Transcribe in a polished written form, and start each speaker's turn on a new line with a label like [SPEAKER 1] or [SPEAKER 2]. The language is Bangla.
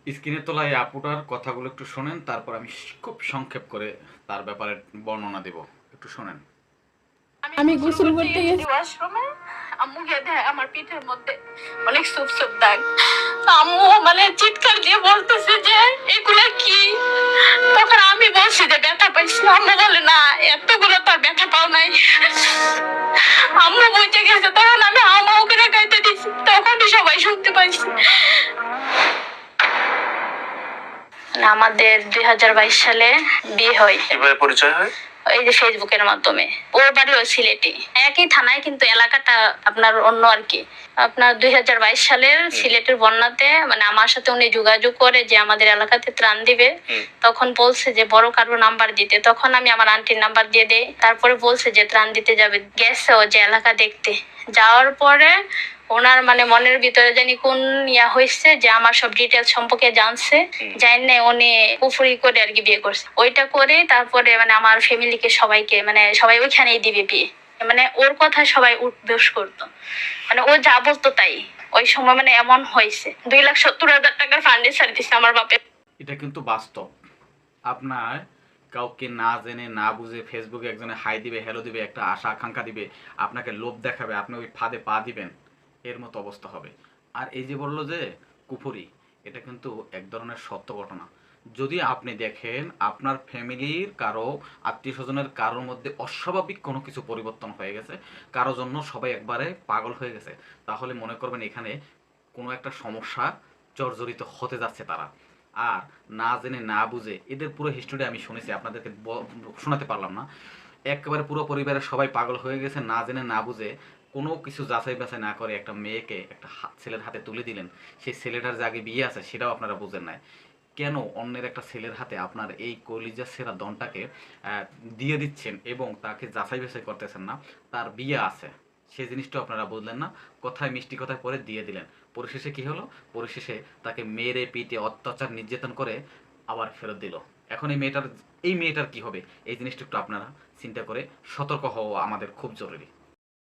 [SPEAKER 1] স্ক্রিনে তোলা এই আপুটার কথাগুলো একটু শোনেন, তারপর আমি খুব সংক্ষেপ করে তার ব্যাপারে বর্ণনা দেব। একটু শোনেন।
[SPEAKER 2] আমি গোসল করতে গেছি ওয়াশরুমে, আম্মু গিয়ে দেয় আমার পিঠের মধ্যে অনেক সুপ সুপ দাগ। আম্মু মানে চিৎকার দিয়ে বলতেছে যে এগুলা কি। তখন আমি বলছি যে ব্যথা পাইছি। আম্মু বলে না, এতগুলো তো আর ব্যথা পাও নাই। আম্মু বুঝে গেছে, তখন আমি হামাও করে গাইতে দিছি, তখনই সবাই শুনতে পাইছি। আমাদের 2022 সালে বিয়ে হয়।
[SPEAKER 3] কিভাবে পরিচয় হয়?
[SPEAKER 2] এই যে ফেসবুকের মাধ্যমে। ওর বাড়িও সিলেটে, একই থানায়, কিন্তু এলাকাটা আপনার অন্য আর কি। আপনার 2022 সালের সিলেটের বন্যাতে মানে আমার সাথে উনি যোগাযোগ করে যে আমাদের এলাকাতে ত্রাণ দিবে। তখন বলছে যে বড় কারো নাম্বার দিতে, তখন আমি আমার আন্টির নাম্বার দিয়ে দেই। তারপরে বলছে যে ত্রাণ দিতে যাবে, গেছে ও যে এলাকা দেখতে। যাওয়ার পরে ওনার মানে মনের ভিতরে জানি কোন হয়েছে যে আমার সব ডিটেলস সম্পর্কে জানছে, জানে উনি কুফরি করে আর কি বিয়ে করছে। ওইটা করে তারপরে মানে আমার ফ্যামিলিকে সবাইকে মানে সবাই ওইখানেই দিবে বিয়ে। মানে ওর কথা সবাই উদ্দেশ করতো, মানে ও যা বলতো তাই। ওই সময় মানে এমন হয়েছে 2,70,000 টাকার ফান্ডিশন দিচ্ছে আমার বাপে।
[SPEAKER 1] এটা কিন্তু বাস্তব। আপনার কাউকে না জেনে না বুঝে ফেসবুকে একজনে হাই দিবে, হ্যালো দিবে, একটা আশা আকাঙ্ক্ষা দিবে, আপনাকে লোভ দেখাবে, আপনি ওই ফাঁদে পা দিবেন, এর মতো অবস্থা হবে। আর এই যে বললো যে কুফরি, এটা কিন্তু এক ধরনের সত্য ঘটনা। যদি আপনি দেখেন আপনার ফ্যামিলির কারো আত্মীয় স্বজনের কারোর মধ্যে অস্বাভাবিক কোনো কিছু পরিবর্তন হয়ে গেছে, কারো জন্য সবাই একবারে পাগল হয়ে গেছে, তাহলে মনে করবেন এখানে কোনো একটা সমস্যা জর্জরিত হতে যাচ্ছে তারা। আর না জেনে না বুঝে এদের পুরো হিস্টোরি আমি শুনেছি, আপনাদেরকে শোনাতে পারলাম না। একেবারে পুরো পরিবারের সবাই পাগল হয়ে গেছে, না জেনে না বুঝে কোনো কিছু যাচাই বাছাই না করে একটা মেয়েকে একটা ছেলের হাতে তুলে দিলেন। সেই ছেলেটার যে আগে বিয়ে আছে সেটাও আপনারা বুঝেন নাই। কেন অন্যের একটা ছেলের হাতে আপনার এই কলিজা সেরা দনটাকে দিয়ে দিচ্ছেন এবং তাকে যাচাই বাছাই করতেছেন না, তার বিয়ে আছে সেই জিনিসটাও আপনারা বুঝলেন না, কথায় মিষ্টি কথায় পরে দিয়ে দিলেন। পরিশেষে কি হলো? পরিশেষে তাকে মেরে পিটে অত্যাচার নির্যাতন করে আবার ফেরত দিল। এখন এই মেয়েটার কি হবে? এই জিনিসটা একটু আপনারা চিন্তা করে সতর্ক হওয়া আমাদের খুব জরুরি।